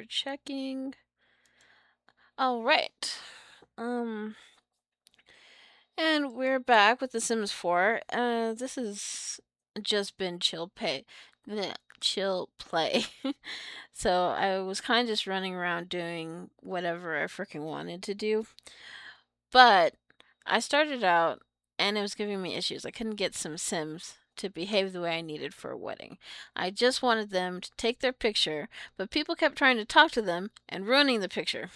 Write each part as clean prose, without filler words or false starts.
checking. All right. Um, and we're back with The Sims 4. This has just been chill play. So I was kind of just running around doing whatever I freaking wanted to do. But I started out and it was giving me issues. I couldn't get some Sims to behave the way I needed for a wedding. I just wanted them to take their picture, but people kept trying to talk to them and ruining the picture.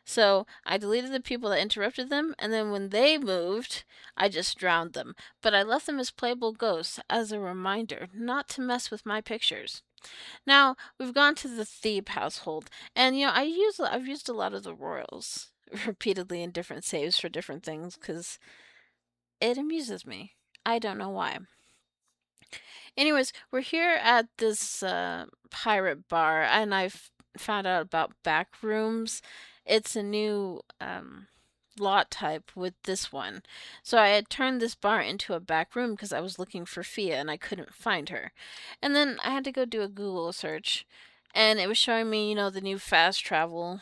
So I deleted the people that interrupted them, and then when they moved, I just drowned them. But I left them as playable ghosts as a reminder not to mess with my pictures. Now we've gone to the Thebe household, and I've used a lot of the royals repeatedly in different saves for different things because it amuses me. I don't know why. Anyways, we're here at this pirate bar, and I've found out about back rooms. It's a new lot type with this one. So I had turned this bar into a back room because I was looking for Fia and I couldn't find her. And then I had to go do a Google search, and it was showing me, the new fast travel.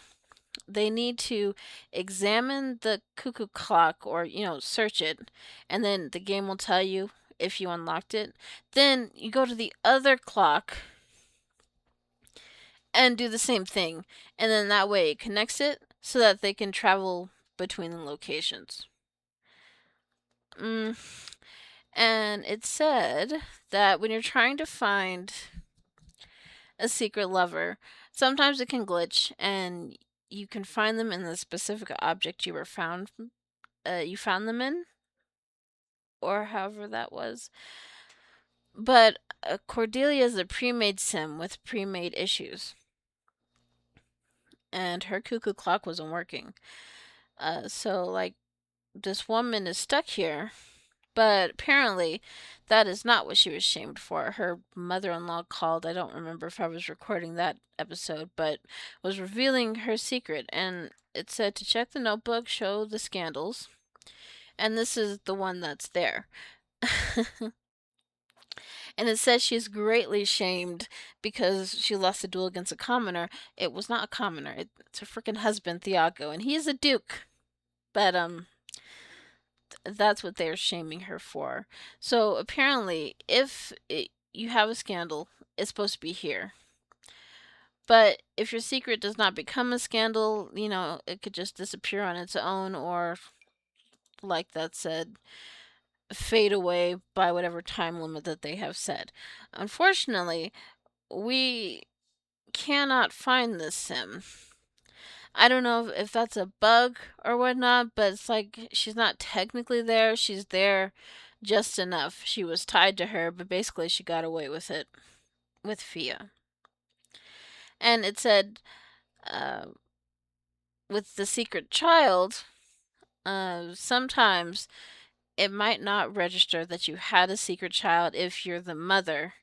They need to examine the cuckoo clock or, search it, and then the game will tell you if you unlocked it. Then you go to the other clock and do the same thing. And then that way it connects it so that they can travel between the locations. And it said that when you're trying to find a secret lover, sometimes it can glitch and you can find them in the specific object you found them in, or however that was. But Cordelia is a pre-made sim with pre-made issues, and her cuckoo clock wasn't working. So like this woman is stuck here, but apparently that is not what she was shamed for. Her mother-in-law called. I don't remember if I was recording that episode, but was revealing her secret, and it said to check the notebook, show the scandals, and this is the one that's there. And it says she's greatly shamed because she lost a duel against a commoner. It was not a commoner. It's her freaking husband, Thiago, and he's a duke. But that's what they're shaming her for. So apparently, you have a scandal, it's supposed to be here. But if your secret does not become a scandal, it could just disappear on its own, or like that said, fade away by whatever time limit that they have set. Unfortunately, we cannot find this sim. I don't know if that's a bug or whatnot, but it's like she's not technically there. She's there just enough. She was tied to her, but basically she got away with it with Fia. And it said uh, with the secret child, sometimes it might not register that you had a secret child if you're the mother.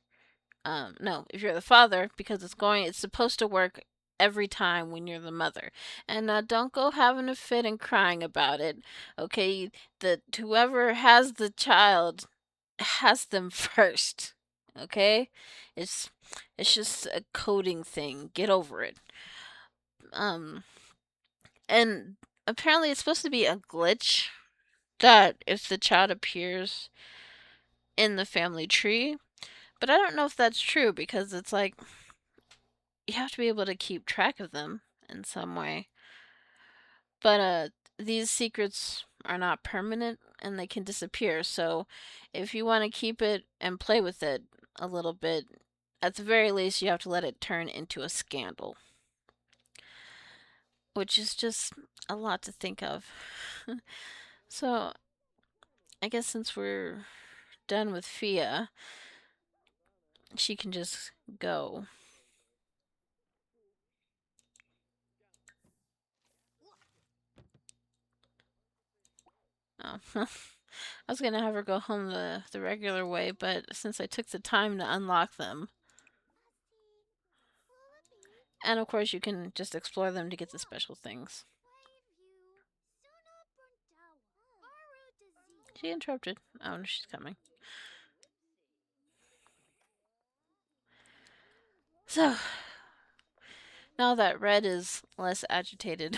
No, if you're the father, because it's supposed to work every time when you're the mother. And don't go having a fit and crying about it. Okay, whoever has the child has them first. Okay, it's it's just a coding thing. Get over it. Um, and apparently it's supposed to be a glitch that if the child appears in the family tree, but I don't know if that's true because it's like you have to be able to keep track of them in some way. But these secrets are not permanent and they can disappear. So if you want to keep it and play with it a little bit, at the very least you have to let it turn into a scandal, which is just a lot to think of. So I guess since we're done with Fia, she can just go. Oh. I was gonna have her go home the regular way, but since I took the time to unlock them, and of course you can just explore them to get the special things. She interrupted. Oh, no, she's coming. So Now that red is less agitated.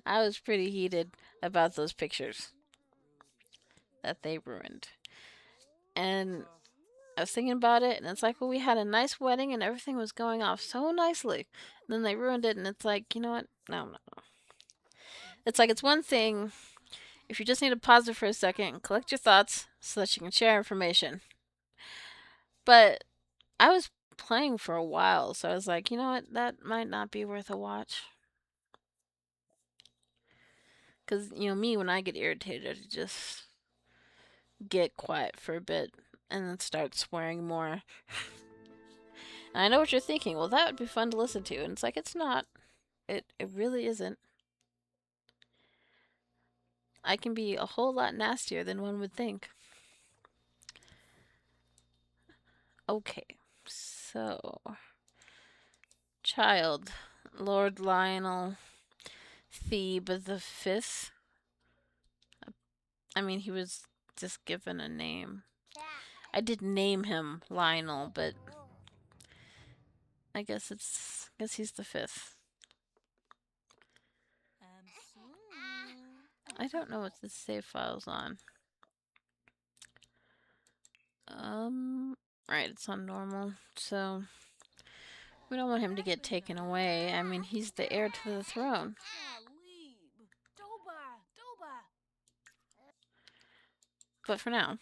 I was pretty heated about those pictures that they ruined. And I was thinking about it, and it's like, well, we had a nice wedding and everything was going off so nicely. And then they ruined it, and it's like, you know what? No, no. It's like, it's one thing if you just need to pause it for a second and collect your thoughts so that you can share information. But I was playing for a while, so I was like, you know what? That might not be worth a watch. Because, me, when I get irritated, I just get quiet for a bit and then start swearing more. And I know what you're thinking. Well, that would be fun to listen to. And it's like, it's not. It really isn't. I can be a whole lot nastier than one would think. Okay, so child, Lord Lionel Thebe the Fifth. I mean, he was just given a name. I did name him Lionel, but I guess he's the fifth. I don't know what this save file's on. Right, it's on normal, so we don't want him to get taken away. I mean, he's the heir to the throne. But for now.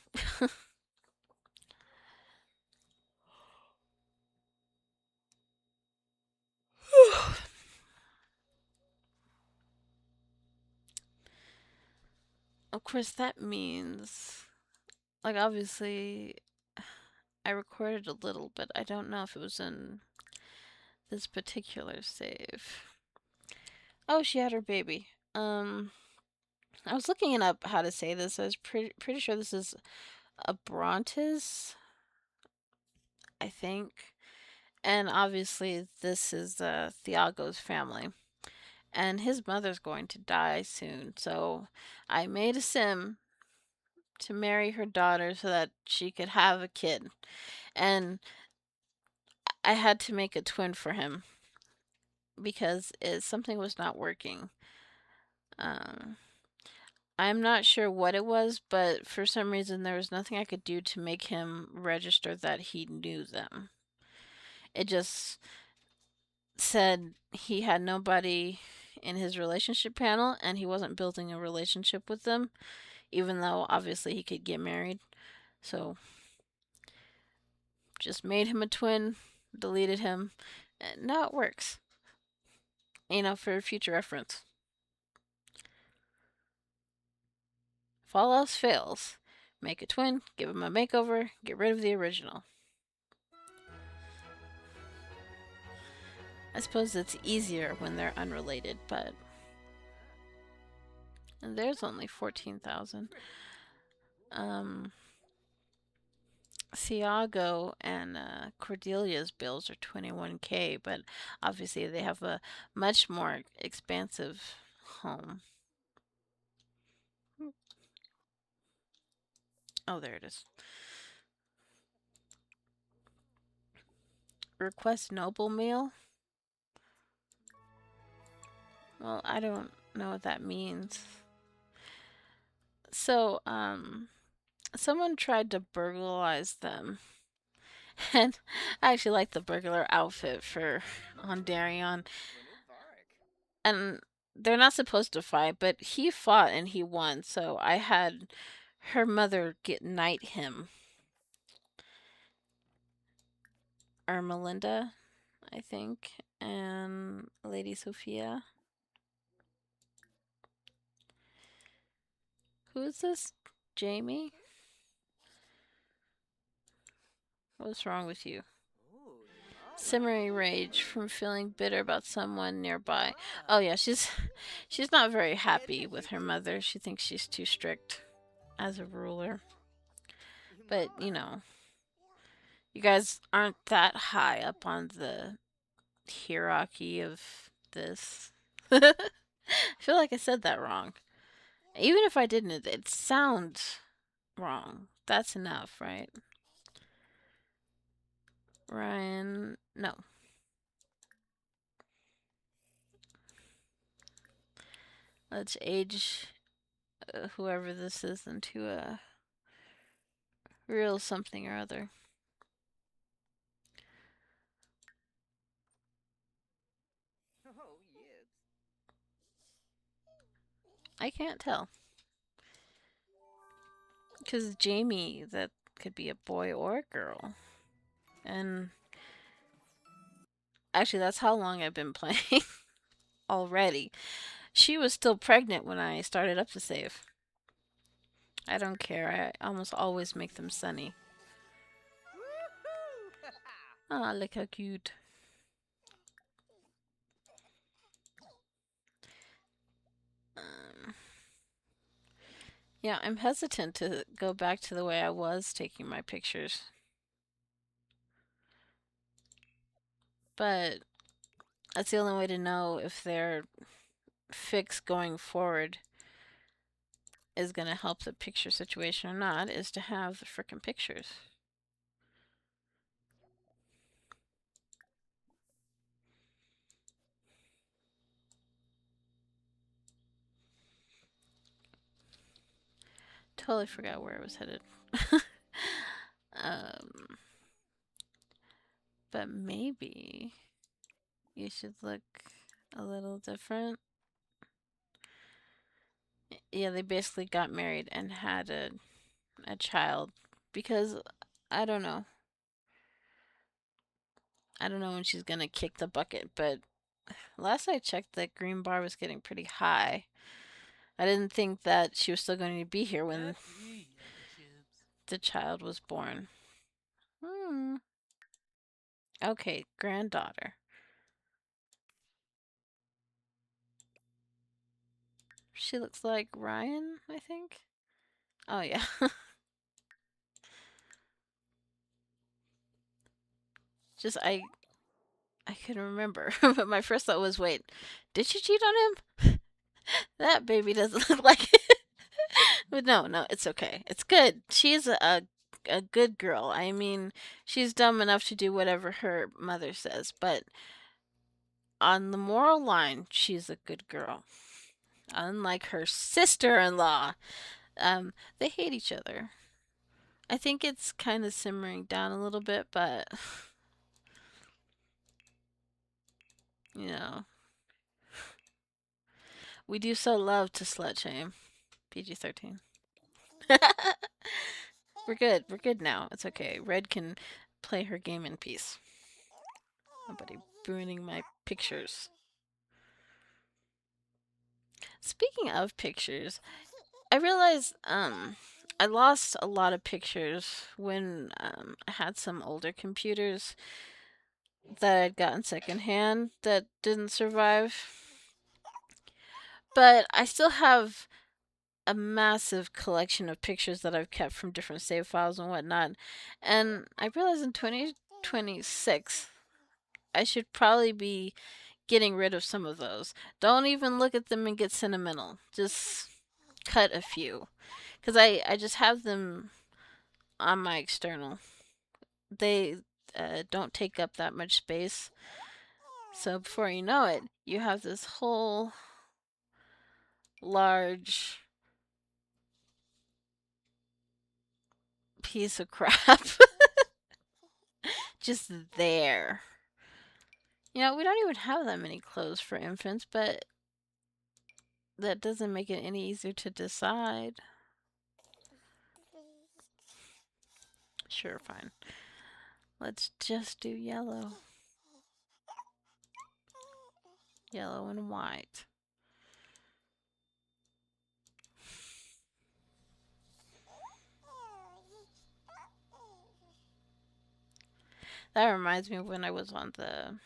Of course, that means, like, obviously, I recorded a little, but I don't know if it was in this particular save. Oh, she had her baby. I was looking up how to say this. I was pretty sure this is a Brontes, I think. And obviously, this is Thiago's family. And his mother's going to die soon. So I made a sim to marry her daughter so that she could have a kid. And I had to make a twin for him because something was not working. Um, I'm not sure what it was, but for some reason there was nothing I could do to make him register that he knew them. It just said he had nobody in his relationship panel and he wasn't building a relationship with them, even though obviously he could get married. So just made him a twin, deleted him, and now it works. For future reference. If all else fails, make a twin, give him a makeover, get rid of the original. I suppose it's easier when they're unrelated, but. And there's only 14,000. Thiago and Cordelia's bills are 21K, but obviously they have a much more expansive home. Oh, there it is. Request noble meal? Well, I don't know what that means. So, someone tried to burglarize them. And I actually like the burglar outfit on Darion. And they're not supposed to fight, but he fought and he won. So I had her mother knight him. Ermelinda, I think, and Lady Sophia. Who is this? Jamie? What's wrong with you? Simmering rage from feeling bitter about someone nearby. Oh yeah, she's not very happy with her mother. She thinks she's too strict as a ruler. But, you guys aren't that high up on the hierarchy of this. I feel like I said that wrong. Even if I didn't, it sounds wrong. That's enough, right? Ryan, no. Let's age whoever this is into a real something or other. I can't tell. Because Jamie, that could be a boy or a girl. And actually, that's how long I've been playing already. She was still pregnant when I started up the save. I don't care. I almost always make them sunny. Ah, look how cute. Um, yeah, I'm hesitant to go back to the way I was taking my pictures. But that's the only way to know if their fix going forward is going to help the picture situation or not, is to have the frickin' pictures. Totally forgot where I was headed. um, but maybe you should look a little different. Yeah, they basically got married and had a child because I don't know. I don't know when she's gonna kick the bucket, but last I checked, the green bar was getting pretty high. I didn't think that she was still going to be here when the child was born. Hmm. Okay, granddaughter. She looks like Ryan, I think. Oh yeah. Just I couldn't remember, but my first thought was, wait, did she cheat on him? That baby doesn't look like it. But no, it's okay. It's good. She's a good girl. I mean, she's dumb enough to do whatever her mother says, but on the moral line, she's a good girl. Unlike her sister-in-law, they hate each other. I think it's kind of simmering down a little bit, but you know, we do so love to slut shame. PG-13. We're good. We're good now. It's okay. Red can play her game in peace. Nobody ruining my pictures. Speaking of pictures, I realized I lost a lot of pictures when I had some older computers that I'd gotten secondhand that didn't survive. But I still have a massive collection of pictures that I've kept from different save files and whatnot. And I realized in 2026, I should probably be getting rid of some of those. Don't even look at them and get sentimental. Just cut a few. Because I just have them on my external. They don't take up that much space. So before you know it, you have this whole large piece of crap just there. You know, we don't even have that many clothes for infants, but that doesn't make it any easier to decide. Sure, fine. Let's just do yellow. Yellow and white. That reminds me of when I was on the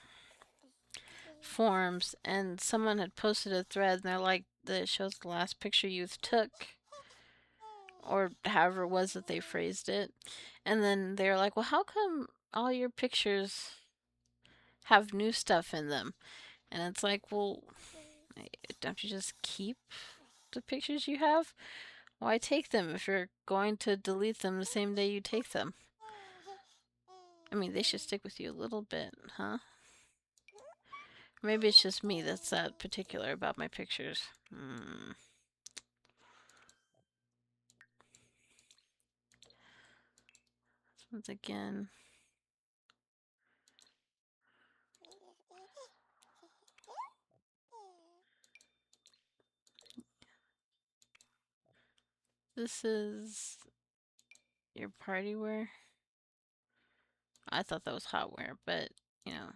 forums and someone had posted a thread and they're like, that shows the last picture you took, or however it was that they phrased it. And then they're like, well, how come all your pictures have new stuff in them? And it's like, well, don't you just keep the pictures you have? Why take them if you're going to delete them the same day you take them? I mean, they should stick with you a little bit, huh? Maybe it's just me that's that particular about my pictures. Hmm. Once again. This is your party wear. I thought that was hot wear, but you know,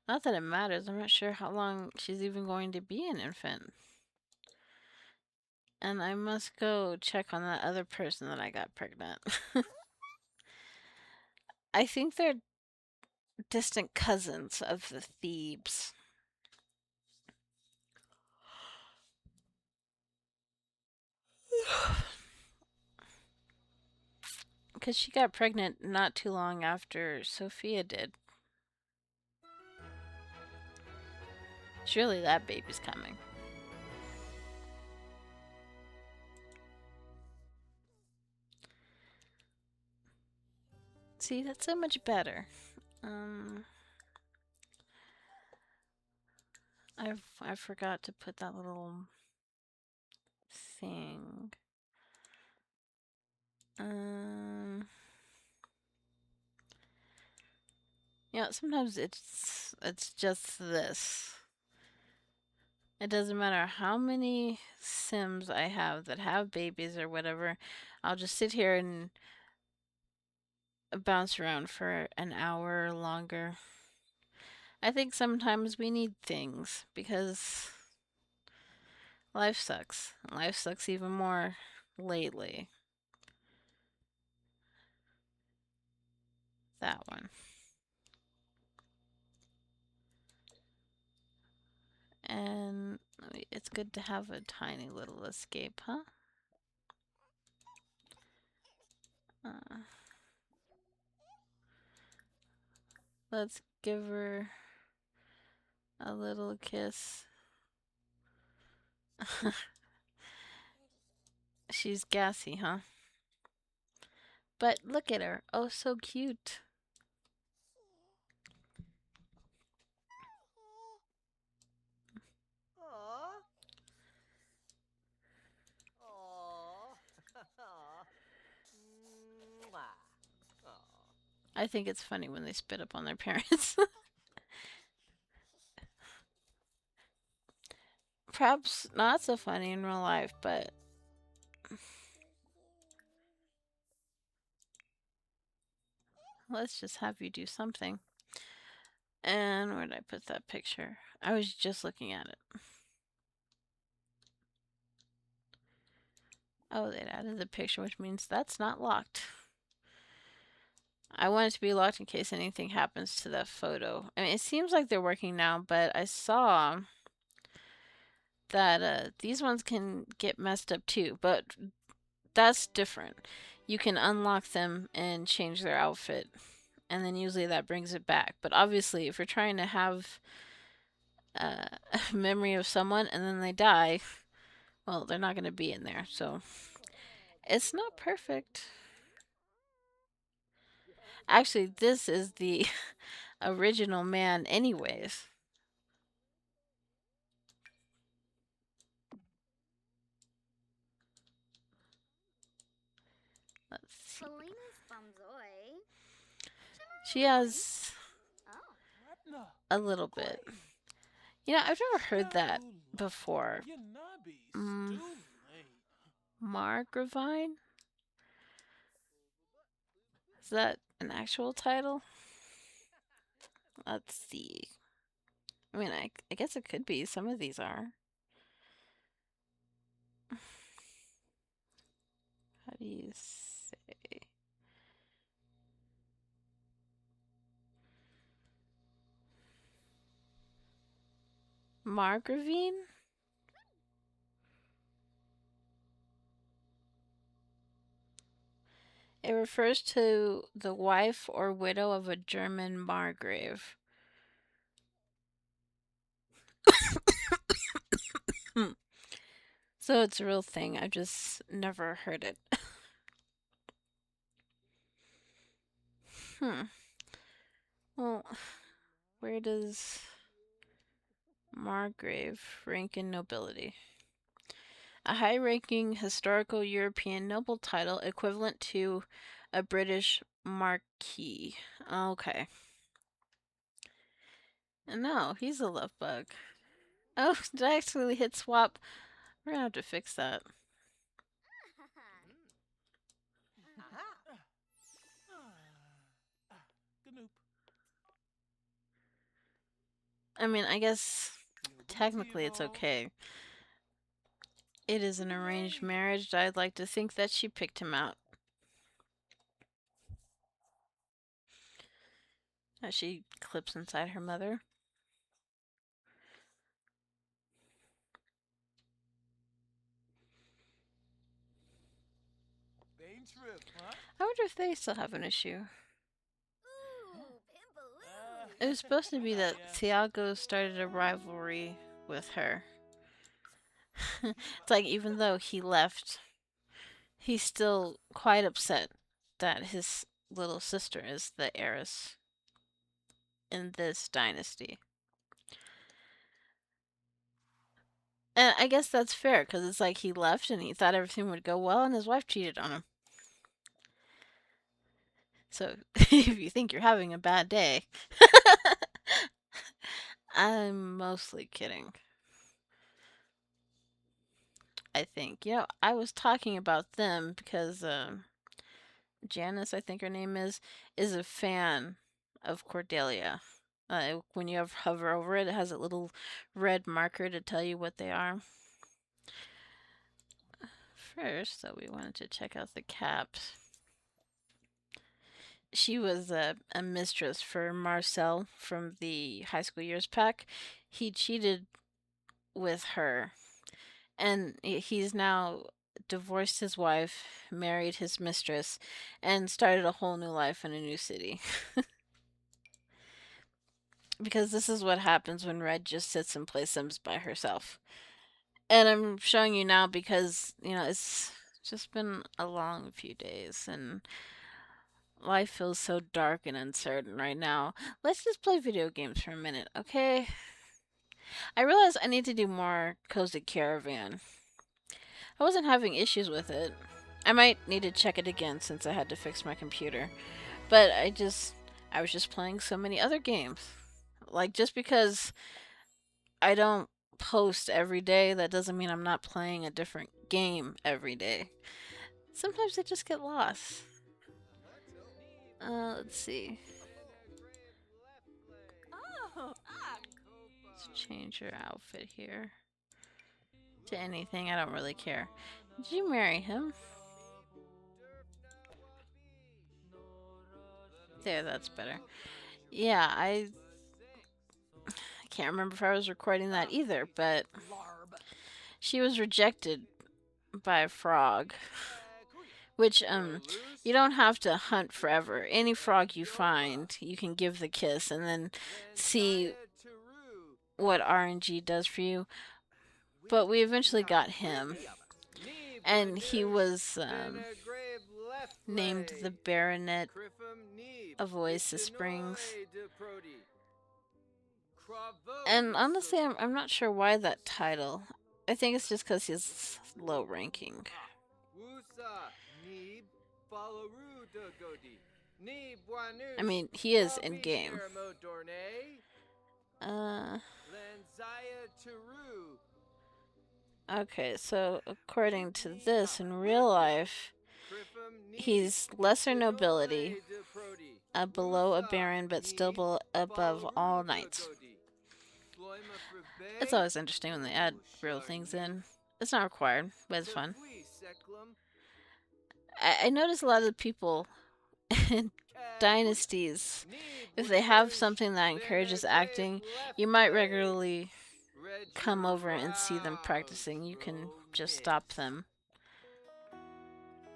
not that it matters. I'm not sure how long she's even going to be an infant. And I must go check on that other person that I got pregnant. I think they're distant cousins of the Thebes. Because she got pregnant not too long after Sophia did. Surely that baby's coming. See, that's so much better. I forgot to put that little thing. Yeah, sometimes it's just this. It doesn't matter how many Sims I have that have babies or whatever. I'll just sit here and bounce around for an hour or longer. I think sometimes we need things because life sucks. Life sucks even more lately. That one. And it's good to have a tiny little escape, huh? Let's give her a little kiss. She's gassy, huh? But look at her. Oh, so cute. I think it's funny when they spit up on their parents. Perhaps not so funny in real life, but let's just have you do something. And where did I put that picture? I was just looking at it. Oh, they added the picture, which means that's not locked. I want it to be locked in case anything happens to that photo. I mean, it seems like they're working now, but I saw that these ones can get messed up too, but that's different. You can unlock them and change their outfit, and then usually that brings it back. But obviously, if you're trying to have a memory of someone and then they die, well, they're not going to be in there. So it's not perfect. Actually, this is the original man, anyways. Let's see. She has a little bit. You know, I've never heard that before. Margravine? Is that an actual title? Let's see. I mean, I guess it could be. Some of these are. How do you say? Margravine? It refers to the wife or widow of a German margrave. So it's a real thing. I've just never heard it. Hmm. Well, Where does Margrave rank in nobility? A high-ranking historical European noble title equivalent to a British marquis. Okay. No, he's a love bug. Oh, did I actually hit swap? We're gonna have to fix that. I mean, I guess technically it's okay. It is an arranged marriage. I'd like to think that she picked him out. As she clips inside her mother. I wonder if they still have an issue. It was supposed to be that Thiago started a rivalry with her. It's like, even though he left, he's still quite upset that his little sister is the heiress in this dynasty. And I guess that's fair, because it's like he left and he thought everything would go well, and his wife cheated on him. So, if you think you're having a bad day, I'm mostly kidding. I think. You know, I was talking about them because Janice, I think her name is a fan of Cordelia. When you hover over it, it has a little red marker to tell you what they are. First, though, we wanted to check out the caps. She was a mistress for Marcel from the high school years pack. He cheated with her, and he's now divorced his wife, married his mistress, and started a whole new life in a new city. Because this is what happens when Red just sits and plays Sims by herself. And I'm showing you now because, you know, it's just been a long few days and life feels so dark and uncertain right now. Let's just play video games for a minute, okay? I realize I need to do more Cozy Caravan. I wasn't having issues with it. I might need to check it again since I had to fix my computer. But I was just playing so many other games. Like, just because I don't post every day, that doesn't mean I'm not playing a different game every day. Sometimes I just get lost. Let's see. Let's change your outfit here to anything. I don't really care. Did you marry him? There, that's better. Yeah, I can't remember if I was recording that either, but she was rejected by a frog. Which, you don't have to hunt forever. Any frog you find, you can give the kiss and then see what RNG does for you. But we eventually got him. And he was named the Baronet of Oasis Springs. And honestly, I'm not sure why that title. I think it's just because he's low ranking. I mean, he is in game. Okay, so according to this, in real life, he's lesser nobility, below a baron, but still above all knights. It's always interesting when they add real things in. It's not required, but it's fun. I notice a lot of the people in dynasties, if they have something that encourages acting, you might regularly come over and see them practicing. You can just stop them.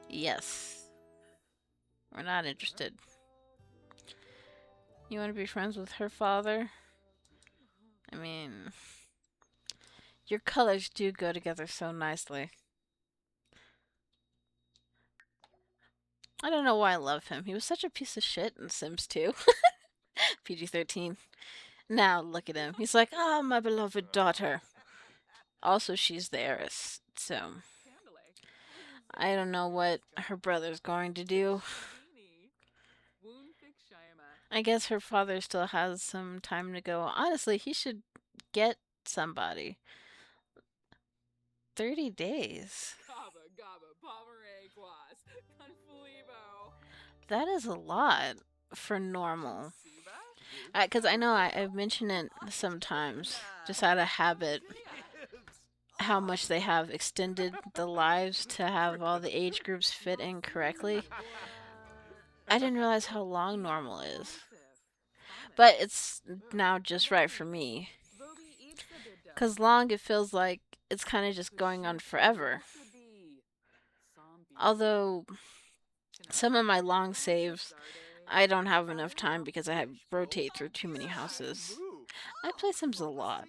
Yes. We're not interested. You want to be friends with her father? I mean, your colors do go together so nicely. I don't know why I love him. He was such a piece of shit in Sims 2. PG-13. Now look at him. He's like, "Ah, my beloved daughter." Also, she's the heiress, so I don't know what her brother's going to do. I guess her father still has some time to go. Honestly, he should get somebody. 30 days. That is a lot for normal. Because I know I've mentioned it sometimes, just out of habit, how much they have extended the lives to have all the age groups fit in correctly. I didn't realize how long normal is. But it's now just right for me. Because long, it feels like it's kind of just going on forever. Although some of my long saves, I don't have enough time because I rotate through too many houses. I play Sims a lot.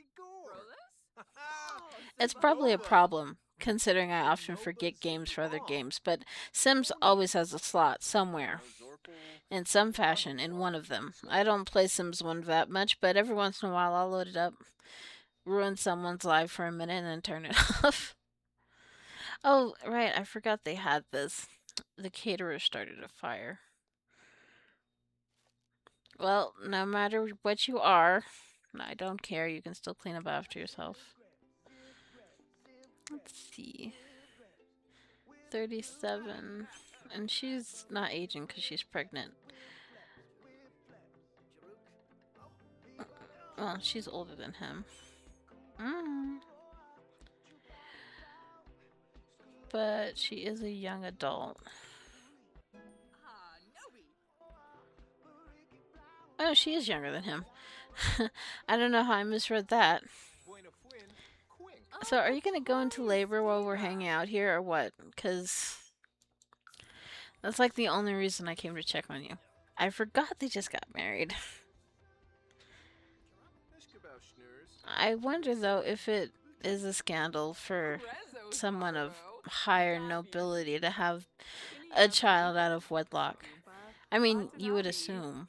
It's probably a problem, considering I often forget games for other games, but Sims always has a slot somewhere, in some fashion, in one of them. I don't play Sims 1 that much, but every once in a while I'll load it up, ruin someone's life for a minute, and then turn it off. Oh, right, I forgot they had this. The caterer started a fire. Well, no matter what you are, I don't care, you can still clean up after yourself. Let's see. 37. And she's not aging because she's pregnant. Well, she's older than him. Mm. But she is a young adult. Oh, she is younger than him. I don't know how I misread that. So, are you going to go into labor while we're hanging out here or what? Because that's like the only reason I came to check on you. I forgot they just got married. I wonder though if it is a scandal for someone of higher nobility to have a child out of wedlock. I mean, you would assume,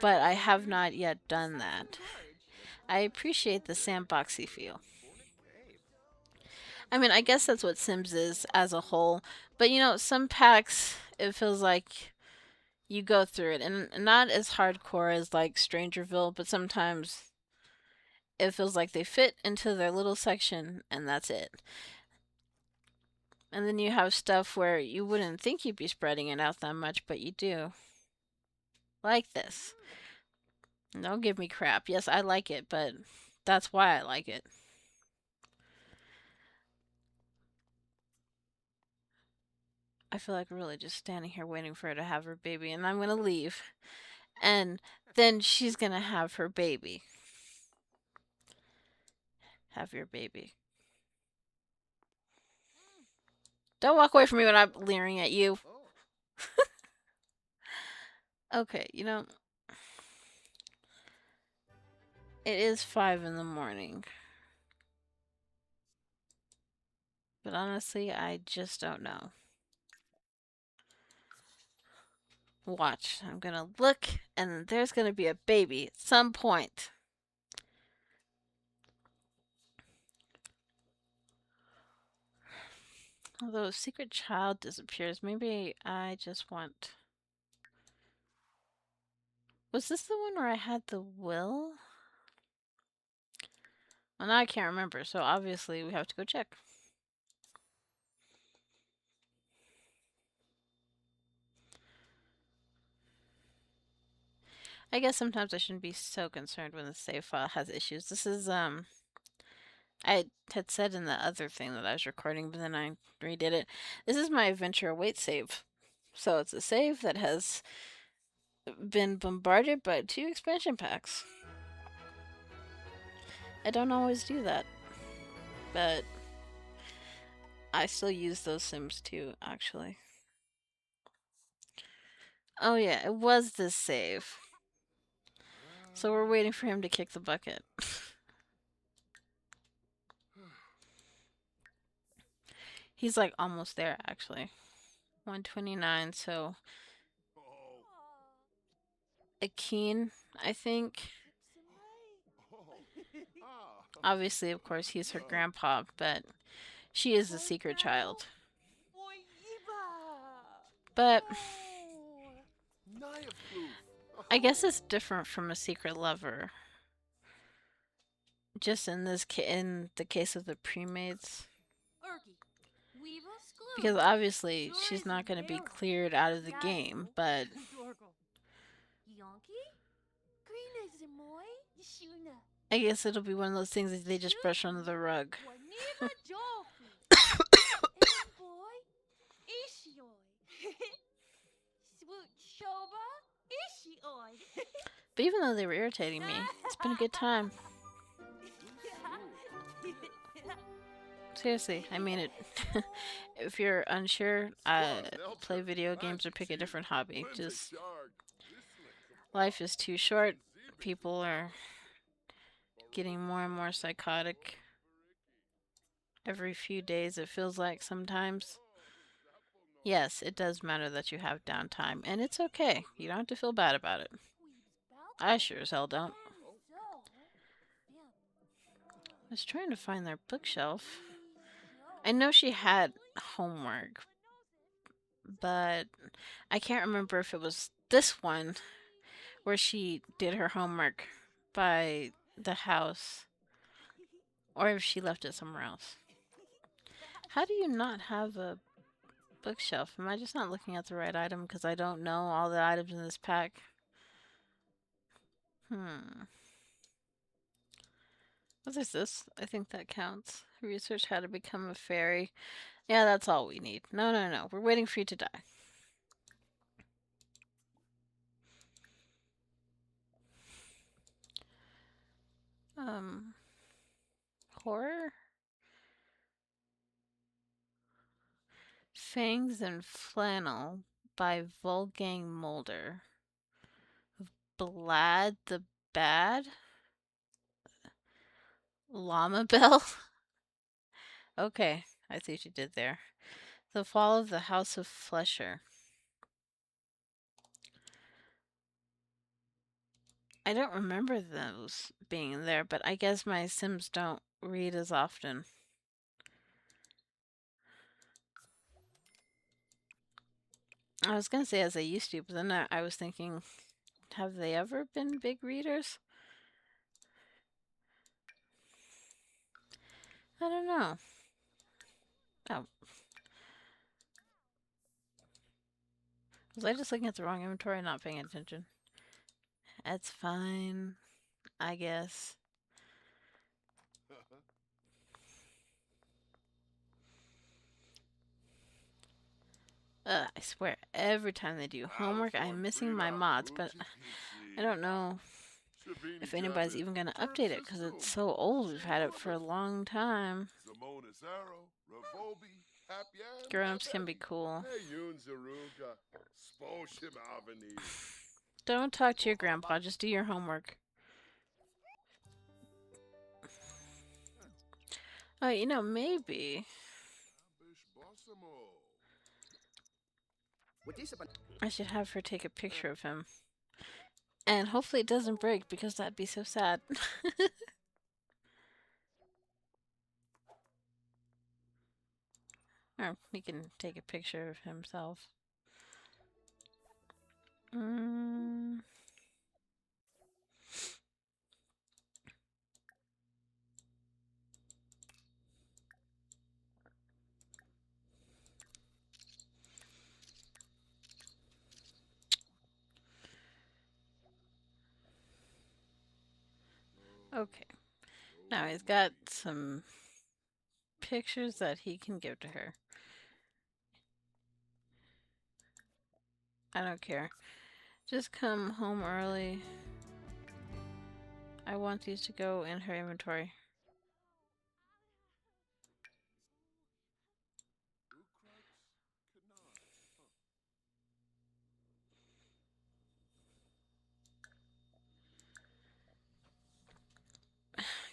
but I have not yet done that. I appreciate the sandboxy feel. I mean, I guess that's what Sims is as a whole, but you know, some packs it feels like you go through it and not as hardcore as like Strangerville, but sometimes it feels like they fit into their little section and that's it. And then you have stuff where you wouldn't think you'd be spreading it out that much, but you do. Like this. Don't give me crap. Yes, I like it, but that's why I like it. I feel like really just standing here waiting for her to have her baby, and I'm gonna leave. And then she's gonna have her baby. Have your baby. Don't walk away from me when I'm leering at you. Okay, you know, it is 5 in the morning. But honestly, I just don't know. Watch. I'm gonna look, and there's gonna be a baby at some point. Although secret child disappears, maybe I just want. Was this the one where I had the will? Well, now I can't remember, so obviously we have to go check. I guess sometimes I shouldn't be so concerned when the save file has issues. This is, I had said in the other thing that I was recording, but then I redid it. This is my adventure await save. So it's a save that has been bombarded by 2 expansion packs. I don't always do that, but I still use those Sims too, actually. Oh yeah, it was this save. So we're waiting for him to kick the bucket. He's like almost there, actually. 129, so a keen, I think. Obviously, of course, he's her grandpa, but she is the secret child. But I guess it's different from a secret lover. Just in in the case of the pre-maids. Because obviously she's not going to be cleared out of the game, but I guess it'll be one of those things that they just brush under the rug. But even though they were irritating me, it's been a good time. Seriously, I mean it. If you're unsure, play video games or pick a different hobby. Just life is too short. People are getting more and more psychotic every few days, it feels like sometimes. Yes, it does matter that you have downtime, and it's okay. You don't have to feel bad about it. I sure as hell don't. I was trying to find their bookshelf. I know she had homework, but I can't remember if it was this one where she did her homework by the house or if she left it somewhere else. How do you not have a bookshelf? Am I just not looking at the right item because I don't know all the items in this pack? What is this? I think that counts. Research how to become a fairy. Yeah, that's all we need. No, no, no. We're waiting for you to die. Horror? Fangs and Flannel by Wolfgang Mulder. Blad the Bad? Llama Bell? Okay, I see what you did there. The Fall of the House of Flesher. I don't remember those being there, but I guess my Sims don't read as often. I was gonna say as they used to, but then I was thinking, have they ever been big readers? I don't know. Oh. Was I just looking at the wrong inventory and not paying attention? That's fine, I guess. I swear, every time they do homework, I'm missing my mods, but I don't know if anybody's even going to update it because it's so old. We've had it for a long time. Grown-ups can be cool. Don't talk to your grandpa, just do your homework. Oh, you know, maybe I should have her take a picture of him. And hopefully it doesn't break because that'd be so sad. Or he can take a picture of himself. Okay. Now he's got some pictures that he can give to her. I don't care. Just come home early. I want these to go in her inventory.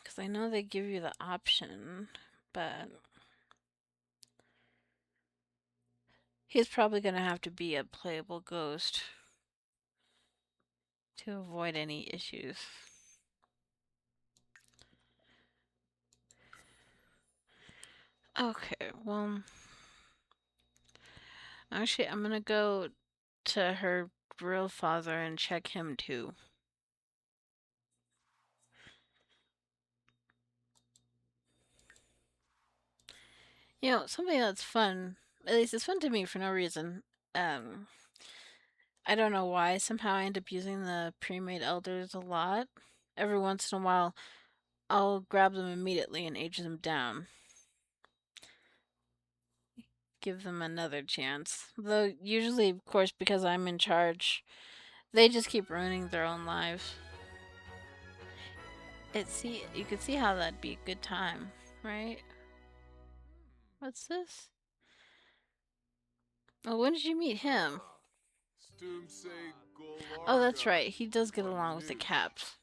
Because I know they give you the option, but he's probably going to have to be a playable ghost to avoid any issues. Okay, well, actually, I'm gonna go to her real father and check him too. Something that's fun, at least it's fun to me for no reason. Um, I don't know why. Somehow I end up using the pre-made elders a lot. Every once in a while, I'll grab them immediately and age them down. Give them another chance. Though, usually, of course, because I'm in charge, they just keep ruining their own lives. You could see how that'd be a good time, right? What's this? Oh, when did you meet him? Oh, that's right. He does get along with the Caps.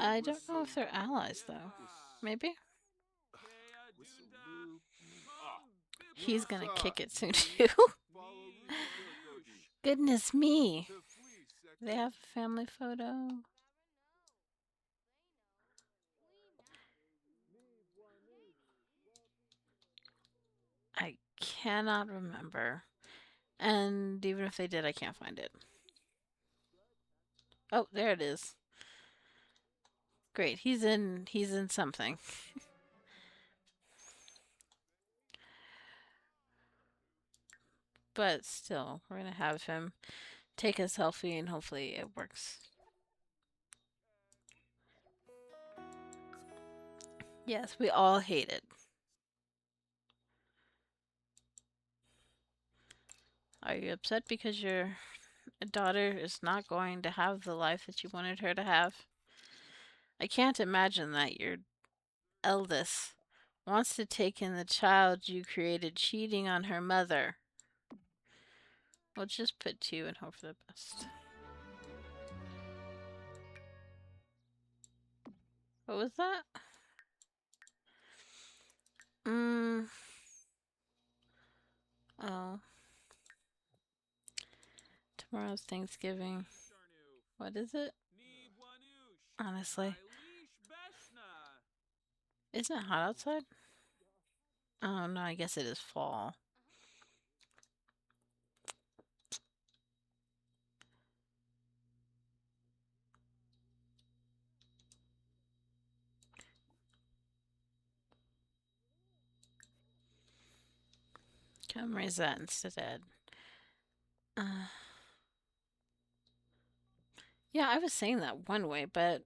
I don't know if they're allies, though. Maybe? He's gonna kick it soon, too. Goodness me. They have a family photo. I cannot remember. And even if they did, I can't find it. Oh, there it is. Great. He's in something. But still, we're gonna have him take a selfie and hopefully it works. Yes, we all hate it. Are you upset because your daughter is not going to have the life that you wanted her to have? I can't imagine that your eldest wants to take in the child you created cheating on her mother. We'll just put two and hope for the best. What was that? Mm. Oh. Tomorrow's Thanksgiving. What is it? Honestly. Isn't it hot outside? Oh no, I guess it is fall. Come raise that instead. Uh, yeah, I was saying that one way, but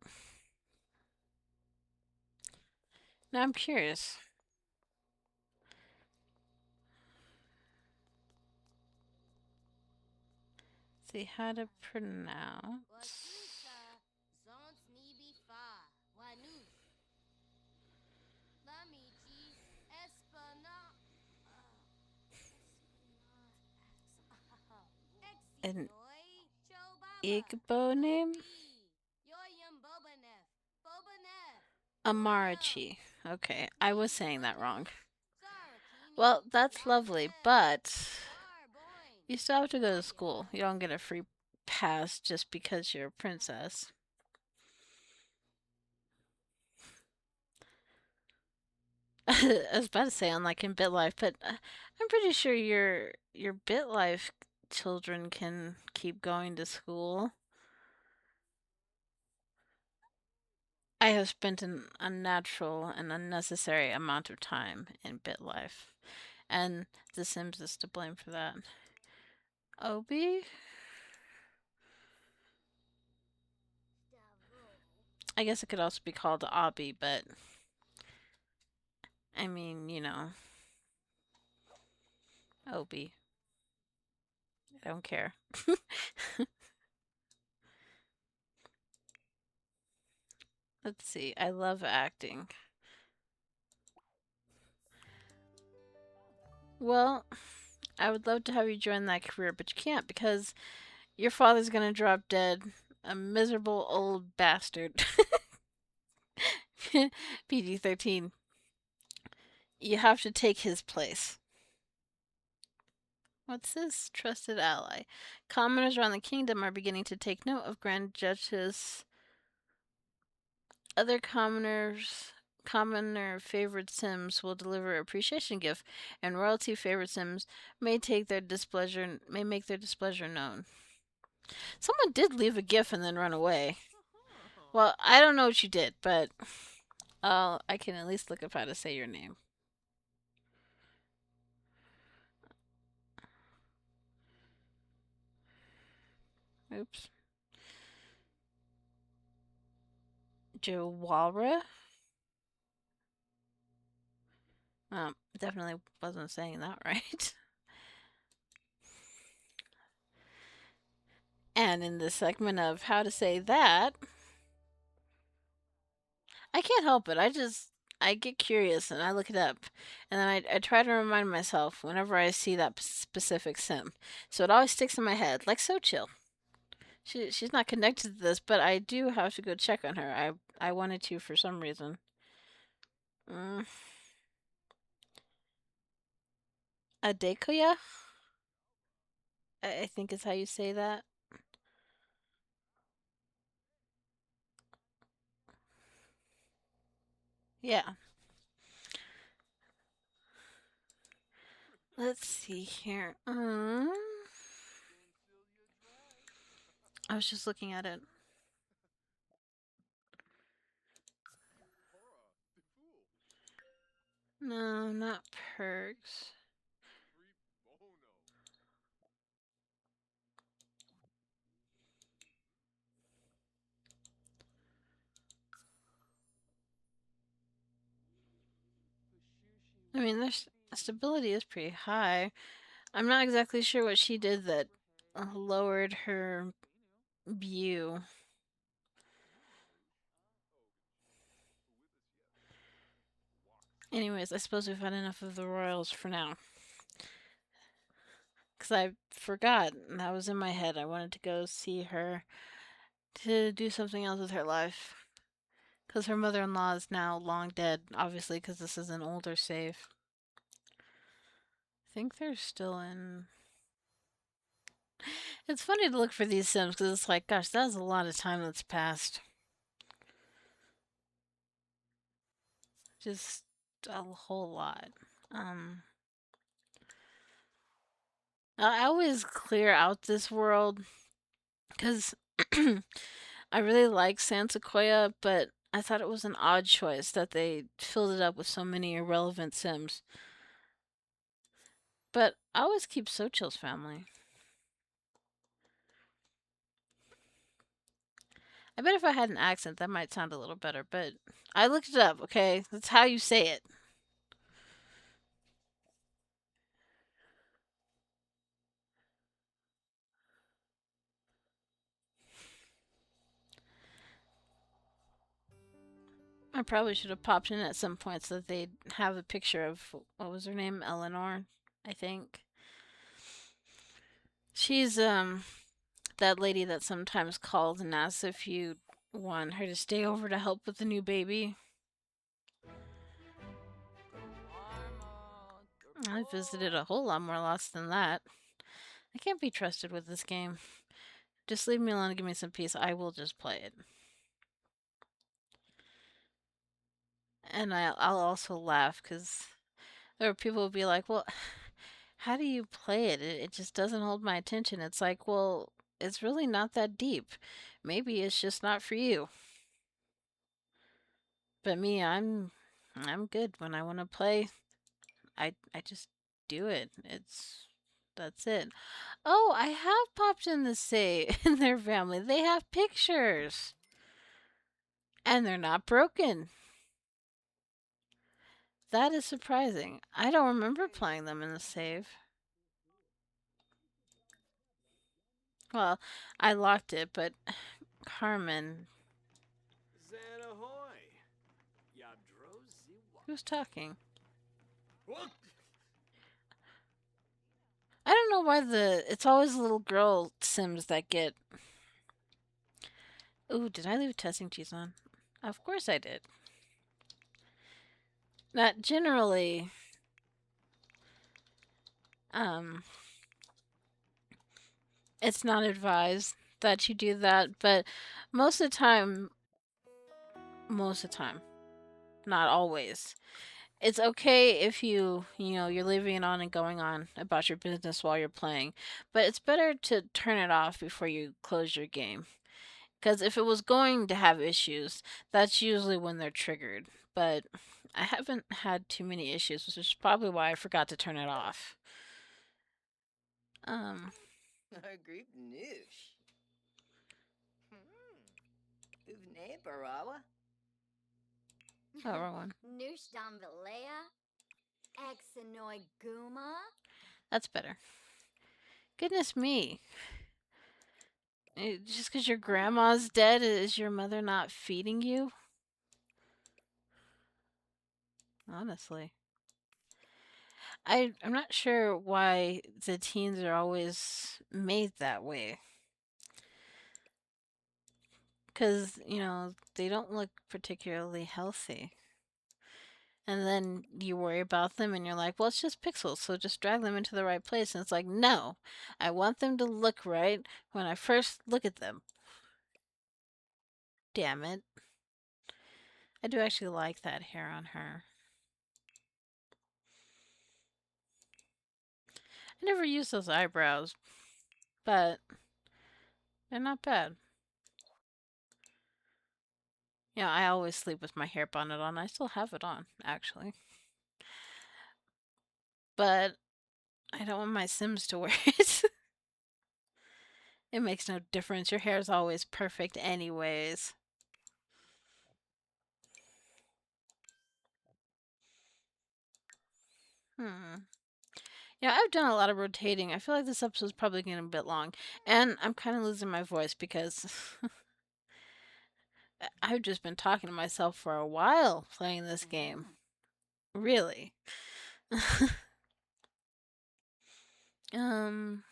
now I'm curious. See how to pronounce. An Igbo name? Amarachi. Okay, I was saying that wrong. Well, that's lovely, but you still have to go to school. You don't get a free pass just because you're a princess. I was about to say unlike in BitLife, but I'm pretty sure your BitLife children can keep going to school. I have spent an unnatural and unnecessary amount of time in BitLife, and The Sims is to blame for that. Obi? I guess it could also be called Obby, but I mean, Obi. I don't care. Let's see. I love acting. Well, I would love to have you join that career, but you can't because your father's gonna drop dead. A miserable old bastard. PG 13. You have to take his place. What's this? Trusted ally. Commoners around the kingdom are beginning to take note of Grand Duchess. Other commoners commoner favorite Sims will deliver appreciation gift, and royalty favorite Sims may make their displeasure known. Someone did leave a gift and then run away. Well, I don't know what you did, but I can at least look up how to say your name. Oops. Jawara? Definitely wasn't saying that right. And in the segment of how to say that, I can't help it. I get curious and I look it up, and then I try to remind myself whenever I see that specific sim. So it always sticks in my head, like So Chill. She's not connected to this, but I do have to go check on her. I wanted to for some reason. Mm. Adekoya, I think is how you say that. Yeah. Let's see here. I was just looking at it. No, not perks. I mean, their stability is pretty high. I'm not exactly sure what she did that lowered her view. Anyways, I suppose we've had enough of the royals for now. Because I forgot, and that was in my head. I wanted to go see her to do something else with her life. Because her mother in law is now long dead, obviously, because this is an older save. I think they're still in. It's funny to look for these Sims because it's like, gosh, that's a lot of time that's passed. Just a whole lot. Um, I always clear out this world because I really like San Sequoia, but I thought it was an odd choice that they filled it up with so many irrelevant Sims. But I always keep Sochil's family. I bet if I had an accent, that might sound a little better, but I looked it up, okay? That's how you say it. I probably should have popped in at some point so that they'd have a picture of, what was her name? Eleanor, I think. She's, that lady that sometimes calls and asks if you want her to stay over to help with the new baby. I visited a whole lot more lost than that. I can't be trusted with this game. Just leave me alone and give me some peace. I will just play it. And I'll also laugh because there are people who be like, well, how do you play it? It just doesn't hold my attention. It's like, well, it's really not that deep. Maybe it's just not for you. But me, I'm good when I want to play. I just do it. That's it. Oh, I have popped in the say in their family. They have pictures. And they're not broken. That is surprising. I don't remember playing them in the save. Well, I locked it, but Carmen. Who's talking? I don't know why it's always little girl Sims that get. Ooh, did I leave testing cheese on? Of course I did. Not generally. Um, it's not advised that you do that, but most of the time, most of the time, not always. It's okay if you're leaving it on and going on about your business while you're playing, but it's better to turn it off before you close your game. Because if it was going to have issues, that's usually when they're triggered. But I haven't had too many issues, which is probably why I forgot to turn it off. Um, Group noosh. Uvne barawa. oh, wrong one. Noosh Dambalea, Exanoy Guma. That's better. Goodness me. Just because your grandma's dead, is your mother not feeding you? Honestly. I'm not sure why the teens are always made that way. Because, they don't look particularly healthy. And then you worry about them and you're like, well, it's just pixels, so just drag them into the right place. And it's like, no, I want them to look right when I first look at them. Damn it. I do actually like that hair on her. I never use those eyebrows, but they're not bad. Yeah, I always sleep with my hair bonnet on. I still have it on, actually. But I don't want my Sims to wear it. It makes no difference. Your hair is always perfect, anyways. Hmm. Yeah, I've done a lot of rotating. I feel like this episode's probably getting a bit long. And I'm kind of losing my voice because I've just been talking to myself for a while playing this game. Really. um.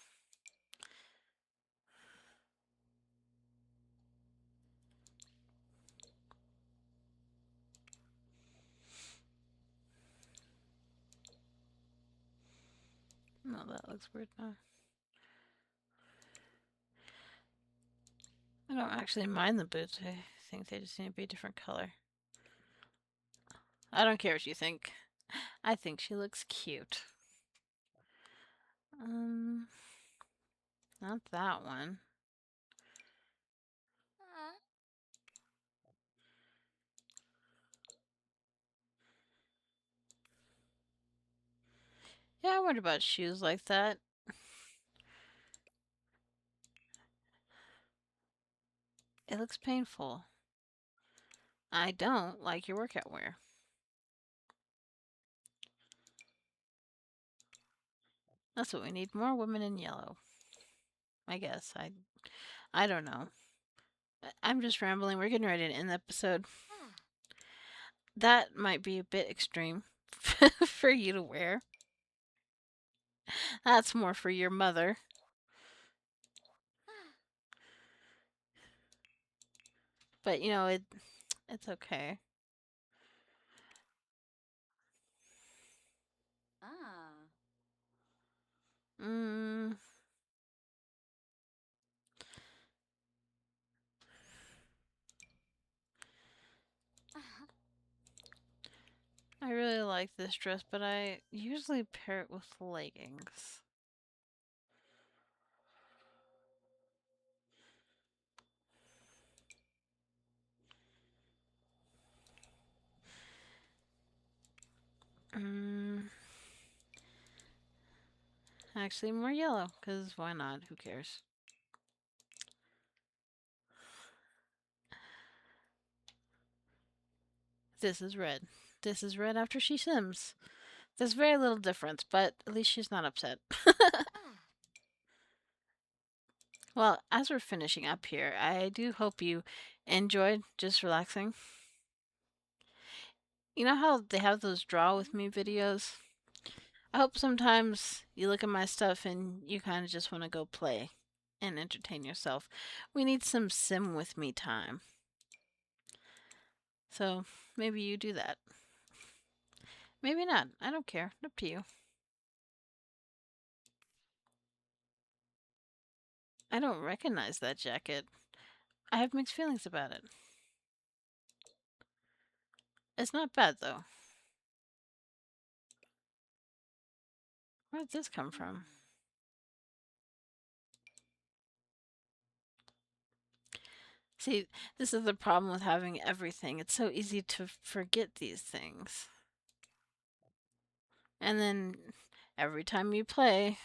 No, that looks weird now. I don't actually mind the boots. I think they just need to be a different color. I don't care what you think. I think she looks cute. Um, not that one. Yeah, I wonder about shoes like that. It looks painful. I don't like your workout wear. That's what we need. More women in yellow. I guess. I don't know. I'm just rambling. We're getting ready to end the episode. That might be a bit extreme for you to wear. That's more for your mother. But it's okay. Mm, I really like this dress, but I usually pair it with leggings. Mm, actually, more yellow, because why not? Who cares? This is red. This is red after she sims. There's very little difference, but at least she's not upset. Well, as we're finishing up here, I do hope you enjoyed just relaxing. You know how they have those draw with me videos? I hope sometimes you look at my stuff and you kind of just want to go play and entertain yourself. We need some sim with me time. So maybe you do that. Maybe not. I don't care. Up to you. I don't recognize that jacket. I have mixed feelings about it. It's not bad though. Where did this come from? See, this is the problem with having everything. It's so easy to forget these things. And then every time you play,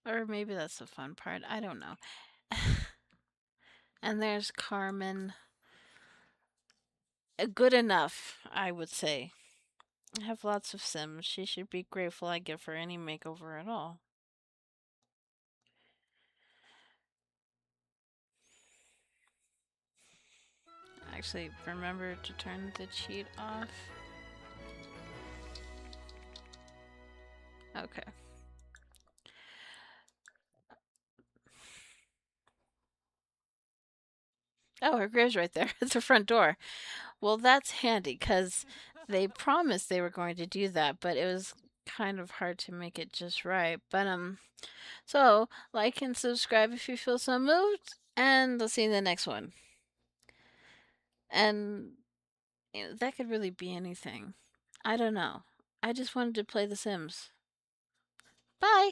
or maybe that's the fun part, I don't know. And there's Carmen. Good enough, I would say. I have lots of Sims. She should be grateful I give her any makeover at all. Actually, remember to turn the cheat off. Okay. Oh, her grave's right there. It's her front door. Well, that's handy because they promised they were going to do that, but it was kind of hard to make it just right. But so like and subscribe if you feel so moved, and I'll see you in the next one. And that could really be anything. I don't know. I just wanted to play The Sims. Bye.